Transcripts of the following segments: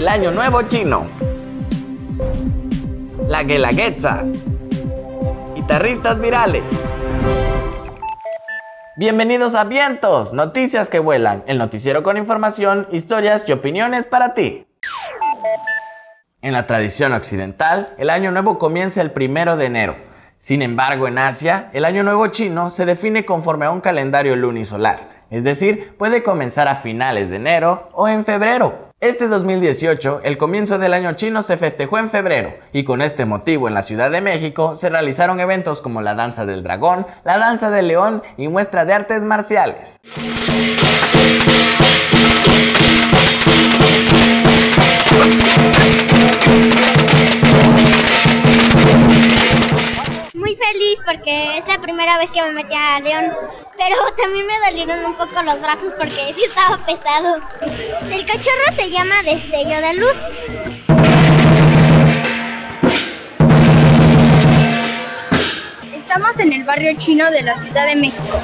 el Año Nuevo Chino. La Guelaguetza. Guitarristas virales. Bienvenidos a Vientos, noticias que vuelan, el noticiero con información, historias y opiniones para ti. En la tradición occidental, el Año Nuevo comienza el 1 de enero. Sin embargo, en Asia, el Año Nuevo chino se define conforme a un calendario lunisolar, es decir, puede comenzar a finales de enero o en febrero. Este 2018, el comienzo del año chino se festejó en febrero, y con este motivo en la Ciudad de México se realizaron eventos como la danza del dragón, la danza del león y muestra de artes marciales. Muy feliz porque es la primera vez que me metí a León, pero también me dolieron un poco los brazos porque sí estaba pesado. El cachorro se llama Destello de Luz. Estamos en el barrio chino de la Ciudad de México.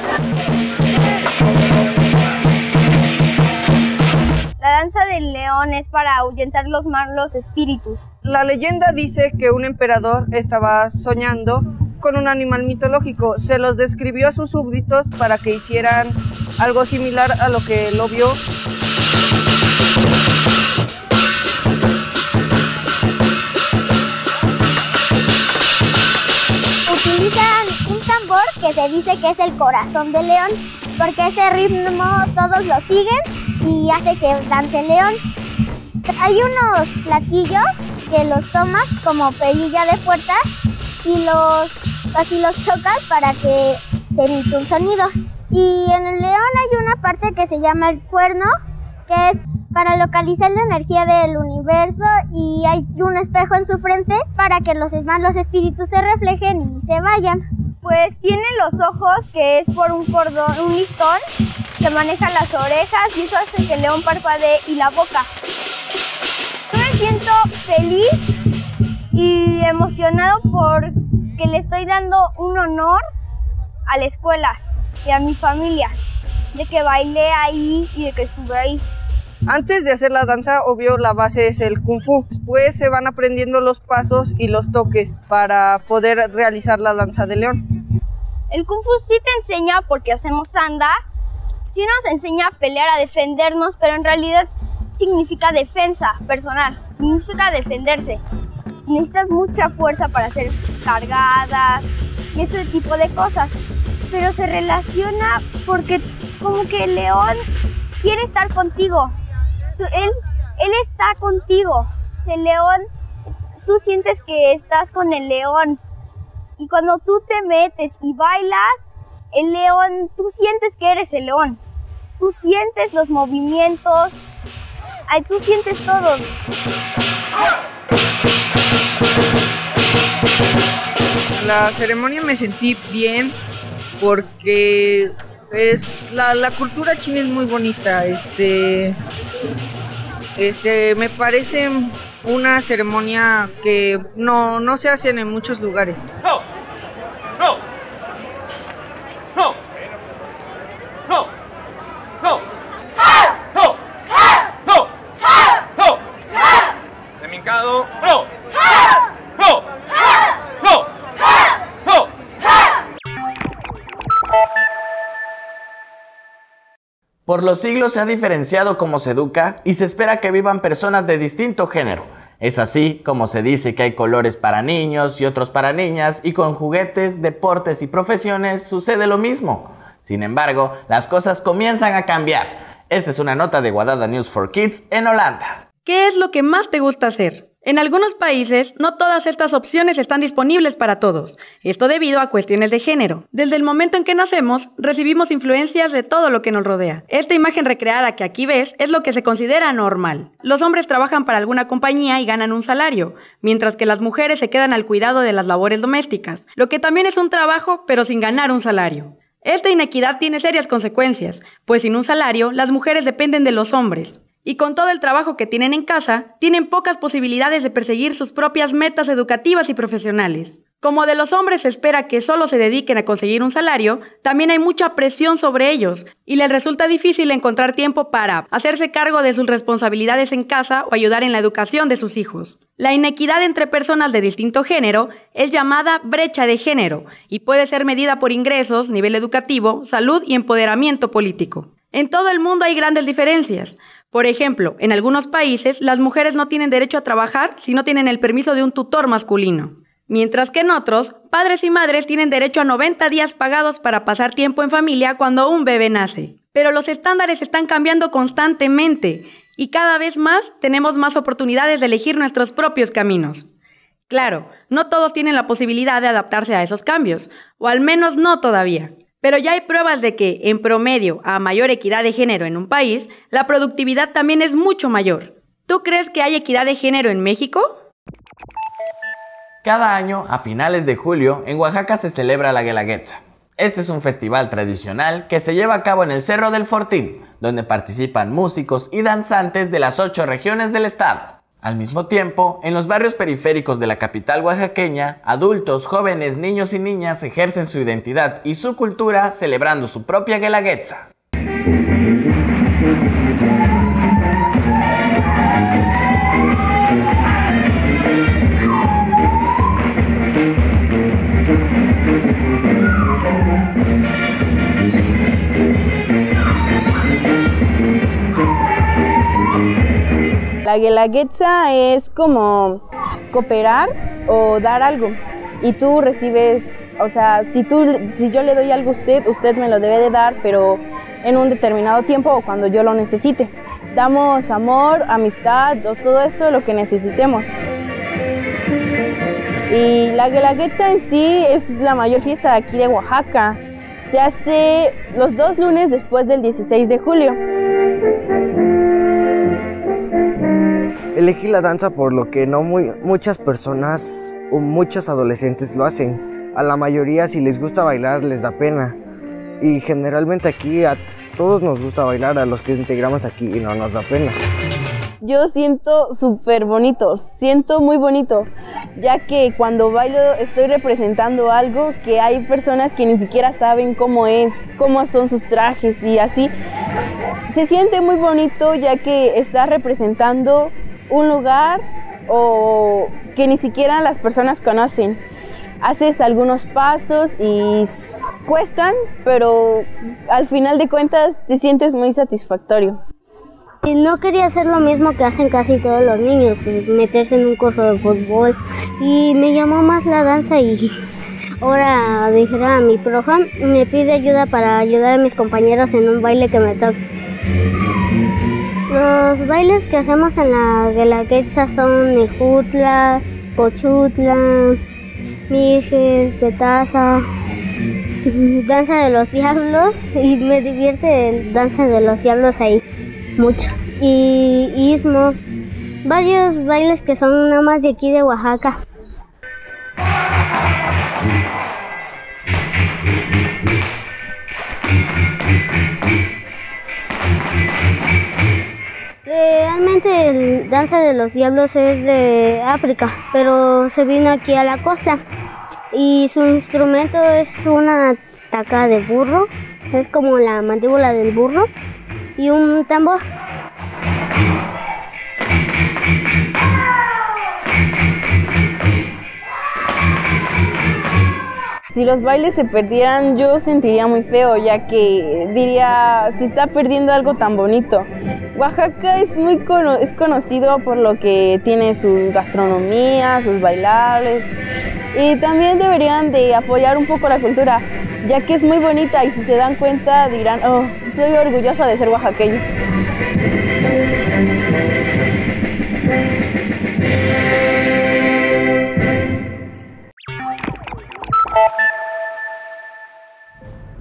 La danza del león es para ahuyentar los malos espíritus. La leyenda dice que un emperador estaba soñando con un animal mitológico. Se los describió a sus súbditos para que hicieran algo similar a lo que él lo vio. Utilizan un tambor que se dice que es el corazón del león, porque ese ritmo todos lo siguen y hace que dance el león. Hay unos platillos que los tomas como perilla de puerta y así los chocas para que se emite un sonido. Y en el león hay una parte que se llama el cuerno, que es para localizar la energía del universo, y hay un espejo en su frente para que los malos espíritus se reflejen y se vayan. Pues tiene los ojos, que es por un cordón, un listón que maneja las orejas, y eso hace que el león parpadee, y la boca. Yo me siento feliz y emocionado porque le estoy dando un honor a la escuela y a mi familia, de que bailé ahí y de que estuve ahí. Antes de hacer la danza, obvio, la base es el Kung Fu. Después se van aprendiendo los pasos y los toques para poder realizar la danza de león. El Kung Fu sí te enseña, porque hacemos sanda, sí nos enseña a pelear, a defendernos, pero en realidad significa defensa personal, significa defenderse. Necesitas mucha fuerza para hacer cargadas y ese tipo de cosas, pero se relaciona porque como que el león quiere estar contigo. Él está contigo. El león, tú sientes que estás con el león. Y cuando tú te metes y bailas, el león, tú sientes que eres el león. Tú sientes los movimientos, tú sientes todo. En la ceremonia me sentí bien porque la cultura china es muy bonita. Me parece una ceremonia que no se hacen en muchos lugares. Por los siglos se ha diferenciado cómo se educa y se espera que vivan personas de distinto género. Es así como se dice que hay colores para niños y otros para niñas, y con juguetes, deportes y profesiones sucede lo mismo. Sin embargo, las cosas comienzan a cambiar. Esta es una nota de Guadada News for Kids en Holanda. ¿Qué es lo que más te gusta hacer? En algunos países, no todas estas opciones están disponibles para todos, esto debido a cuestiones de género. Desde el momento en que nacemos, recibimos influencias de todo lo que nos rodea. Esta imagen recreada que aquí ves es lo que se considera normal. Los hombres trabajan para alguna compañía y ganan un salario, mientras que las mujeres se quedan al cuidado de las labores domésticas, lo que también es un trabajo, pero sin ganar un salario. Esta inequidad tiene serias consecuencias, pues sin un salario, las mujeres dependen de los hombres. Y con todo el trabajo que tienen en casa, tienen pocas posibilidades de perseguir sus propias metas educativas y profesionales. Como de los hombres se espera que solo se dediquen a conseguir un salario, también hay mucha presión sobre ellos y les resulta difícil encontrar tiempo para hacerse cargo de sus responsabilidades en casa o ayudar en la educación de sus hijos. La inequidad entre personas de distinto género es llamada brecha de género y puede ser medida por ingresos, nivel educativo, salud y empoderamiento político. En todo el mundo hay grandes diferencias. Por ejemplo, en algunos países las mujeres no tienen derecho a trabajar si no tienen el permiso de un tutor masculino. Mientras que en otros, padres y madres tienen derecho a 90 días pagados para pasar tiempo en familia cuando un bebé nace. Pero los estándares están cambiando constantemente y cada vez más tenemos más oportunidades de elegir nuestros propios caminos. Claro, no todos tienen la posibilidad de adaptarse a esos cambios, o al menos no todavía. Pero ya hay pruebas de que, en promedio, a mayor equidad de género en un país, la productividad también es mucho mayor. ¿Tú crees que hay equidad de género en México? Cada año, a finales de julio, en Oaxaca se celebra la Guelaguetza. Este es un festival tradicional que se lleva a cabo en el Cerro del Fortín, donde participan músicos y danzantes de las 8 regiones del estado. Al mismo tiempo, en los barrios periféricos de la capital oaxaqueña, adultos, jóvenes, niños y niñas ejercen su identidad y su cultura celebrando su propia Guelaguetza. La Guelaguetza es como cooperar o dar algo y tú recibes, o sea, si yo le doy algo a usted me lo debe de dar, pero en un determinado tiempo o cuando yo lo necesite. Damos amor, amistad o todo eso lo que necesitemos. Y la Guelaguetza en sí es la mayor fiesta de aquí de Oaxaca. Se hace los 2 lunes después del 16 de julio. Elegí la danza por lo que no muchas personas o muchos adolescentes lo hacen. A la mayoría, si les gusta bailar, les da pena. Y generalmente aquí a todos nos gusta bailar, a los que integramos aquí, y no nos da pena. Yo siento súper bonito, siento muy bonito, ya que cuando bailo estoy representando algo que hay personas que ni siquiera saben cómo es, cómo son sus trajes y así. Se siente muy bonito ya que estás representando un lugar o que ni siquiera las personas conocen. Haces algunos pasos y cuestan, pero al final de cuentas te sientes muy satisfactorio. No quería hacer lo mismo que hacen casi todos los niños, meterse en un curso de fútbol, y me llamó más la danza y ahora dijeron a mi profe, me pide ayuda para ayudar a mis compañeros en un baile que me toca. Los bailes que hacemos en la Guelaguetza son Nejutla, Pochutla, Mijes, Betaza, Danza de los Diablos, y me divierte el Danza de los Diablos ahí mucho. Y Istmo, varios bailes que son nada más de aquí de Oaxaca. Realmente el Danza de los Diablos es de África, pero se vino aquí a la costa y su instrumento es una taca de burro, es como la mandíbula del burro, y un tambor. Si los bailes se perdieran, yo sentiría muy feo, ya que diría, se está perdiendo algo tan bonito. Oaxaca es conocido por lo que tiene su gastronomía, sus bailables, y también deberían de apoyar un poco la cultura, ya que es muy bonita y si se dan cuenta dirán, oh, soy orgullosa de ser oaxaqueño.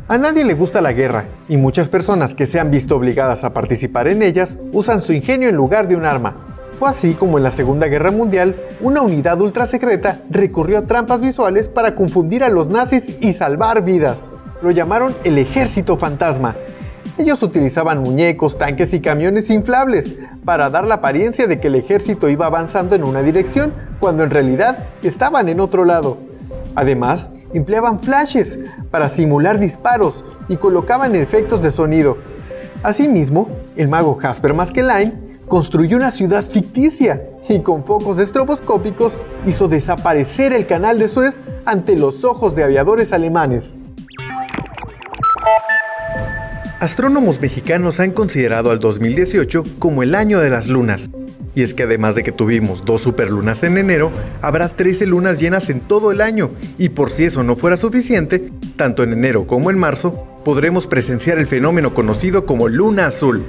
A nadie le gusta la guerra, y muchas personas que se han visto obligadas a participar en ellas usan su ingenio en lugar de un arma. Fue así como en la Segunda Guerra Mundial, una unidad ultrasecreta recurrió a trampas visuales para confundir a los nazis y salvar vidas. Lo llamaron el Ejército Fantasma. Ellos utilizaban muñecos, tanques y camiones inflables para dar la apariencia de que el ejército iba avanzando en una dirección, cuando en realidad estaban en otro lado. Además, empleaban flashes para simular disparos y colocaban efectos de sonido. Asimismo, el mago Jasper Maskelyne construyó una ciudad ficticia y con focos estroboscópicos hizo desaparecer el canal de Suez ante los ojos de aviadores alemanes. Astrónomos mexicanos han considerado al 2018 como el año de las lunas. Y es que además de que tuvimos 2 superlunas en enero, habrá 13 lunas llenas en todo el año. Y por si eso no fuera suficiente, tanto en enero como en marzo, podremos presenciar el fenómeno conocido como luna azul.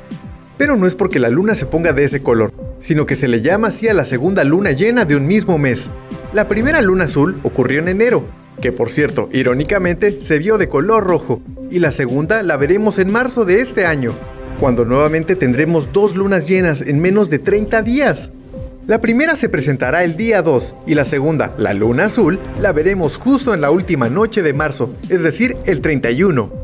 Pero no es porque la luna se ponga de ese color, sino que se le llama así a la segunda luna llena de un mismo mes. La primera luna azul ocurrió en enero, que por cierto, irónicamente, se vio de color rojo, y la segunda la veremos en marzo de este año, cuando nuevamente tendremos 2 lunas llenas en menos de 30 días. La primera se presentará el día 2 y la segunda, la luna azul, la veremos justo en la última noche de marzo, es decir, el 31.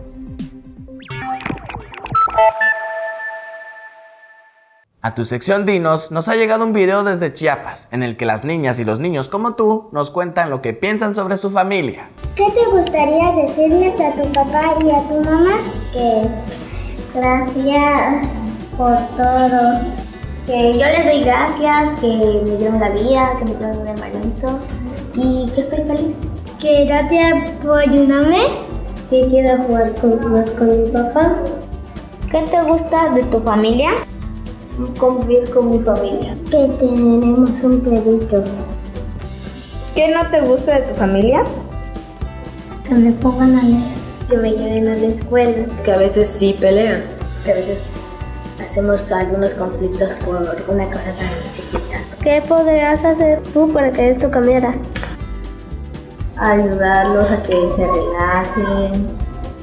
A tu sección Dinos nos ha llegado un video desde Chiapas, en el que las niñas y los niños como tú nos cuentan lo que piensan sobre su familia. ¿Qué te gustaría decirles a tu papá y a tu mamá? Que gracias por todo. Que yo les doy gracias, que me dieron la vida, que me dieron un hermanito y que estoy feliz. Que gracias por ayudarme. Que quiero jugar más con mi papá. ¿Qué te gusta de tu familia? Convivir con mi familia. Que tenemos un perrito. ¿Qué no te gusta de tu familia? Que me pongan a leer. Que me lleven a la escuela. Que a veces sí pelean. Que a veces hacemos algunos conflictos por una cosa tan chiquita. ¿Qué podrías hacer tú para que esto cambiara? Ayudarlos a que se relajen,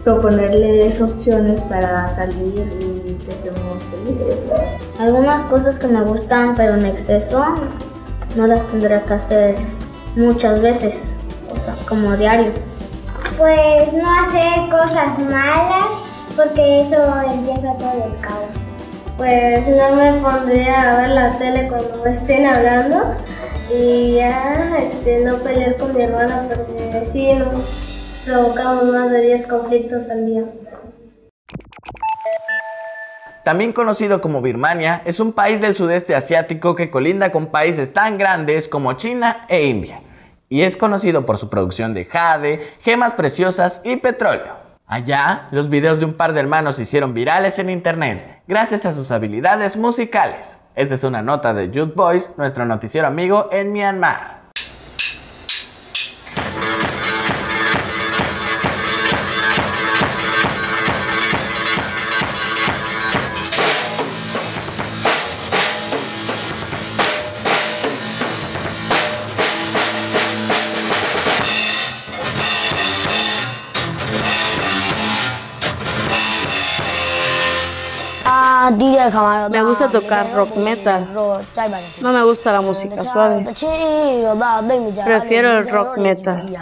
proponerles opciones para salir y que estemos felices. Algunas cosas que me gustan, pero en exceso, no las tendré que hacer muchas veces, o sea, como diario. Pues no hacer cosas malas, porque eso empieza todo el caos. Pues no me pondría a ver la tele cuando me estén hablando y ya no pelear con mi hermana, porque así nos provocamos más de 10 conflictos al día. También conocido como Birmania, es un país del sudeste asiático que colinda con países tan grandes como China e India, y es conocido por su producción de jade, gemas preciosas y petróleo. Allá, los videos de un par de hermanos se hicieron virales en internet, gracias a sus habilidades musicales. Esta es una nota de Youth Voice, nuestro noticiero amigo en Myanmar. Me gusta tocar rock metal. No me gusta la música suave. Prefiero el rock metal.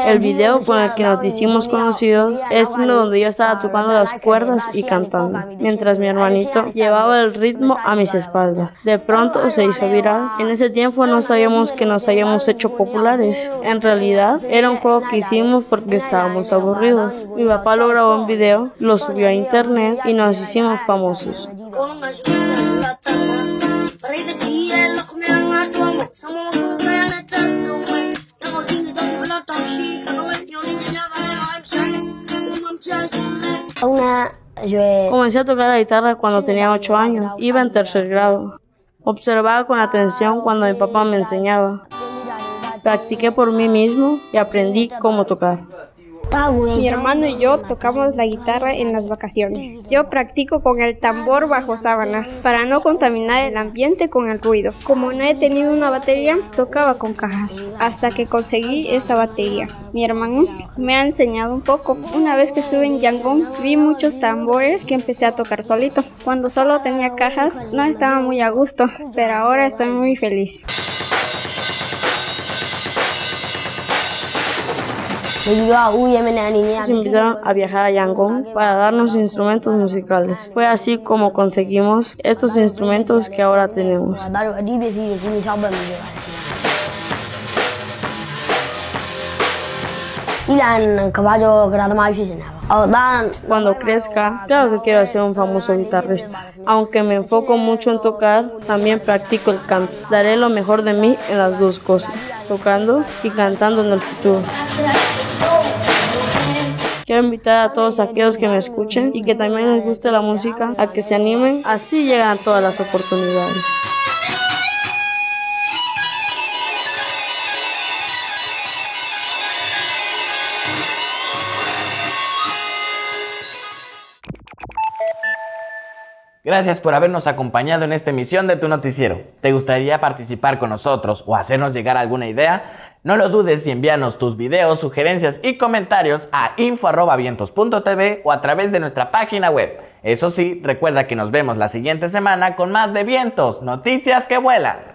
El video con el que nos hicimos conocidos es uno donde yo estaba tocando las cuerdas y cantando, mientras mi hermanito llevaba el ritmo a mis espaldas. De pronto se hizo viral. En ese tiempo no sabíamos que nos habíamos hecho populares. En realidad era un juego que hicimos porque estábamos aburridos. Mi papá lo grabó en video, lo subió a internet y nos hicimos famosos. Comencé a tocar la guitarra cuando tenía 8 años. Iba en 3er grado. Observaba con atención cuando mi papá me enseñaba. Practiqué por mí mismo y aprendí cómo tocar. Mi hermano y yo tocamos la guitarra en las vacaciones. Yo practico con el tambor bajo sábanas para no contaminar el ambiente con el ruido. Como no he tenido una batería, tocaba con cajas hasta que conseguí esta batería. Mi hermano me ha enseñado un poco. Una vez que estuve en Yangon, vi muchos tambores que empecé a tocar solito. Cuando solo tenía cajas, no estaba muy a gusto, pero ahora estoy muy feliz. Nos invitaron a viajar a Yangon para darnos instrumentos musicales. Fue así como conseguimos estos instrumentos que ahora tenemos. Cuando crezca, claro que quiero ser un famoso guitarrista. Aunque me enfoco mucho en tocar, también practico el canto. Daré lo mejor de mí en las dos cosas, tocando y cantando en el futuro. Quiero invitar a todos aquellos que me escuchen y que también les guste la música a que se animen, así llegan todas las oportunidades. Gracias por habernos acompañado en esta emisión de Tu Noticiero. ¿Te gustaría participar con nosotros o hacernos llegar alguna idea? No lo dudes y envíanos tus videos, sugerencias y comentarios a info@vientos.tv o a través de nuestra página web. Eso sí, recuerda que nos vemos la siguiente semana con más de Vientos, noticias que vuelan.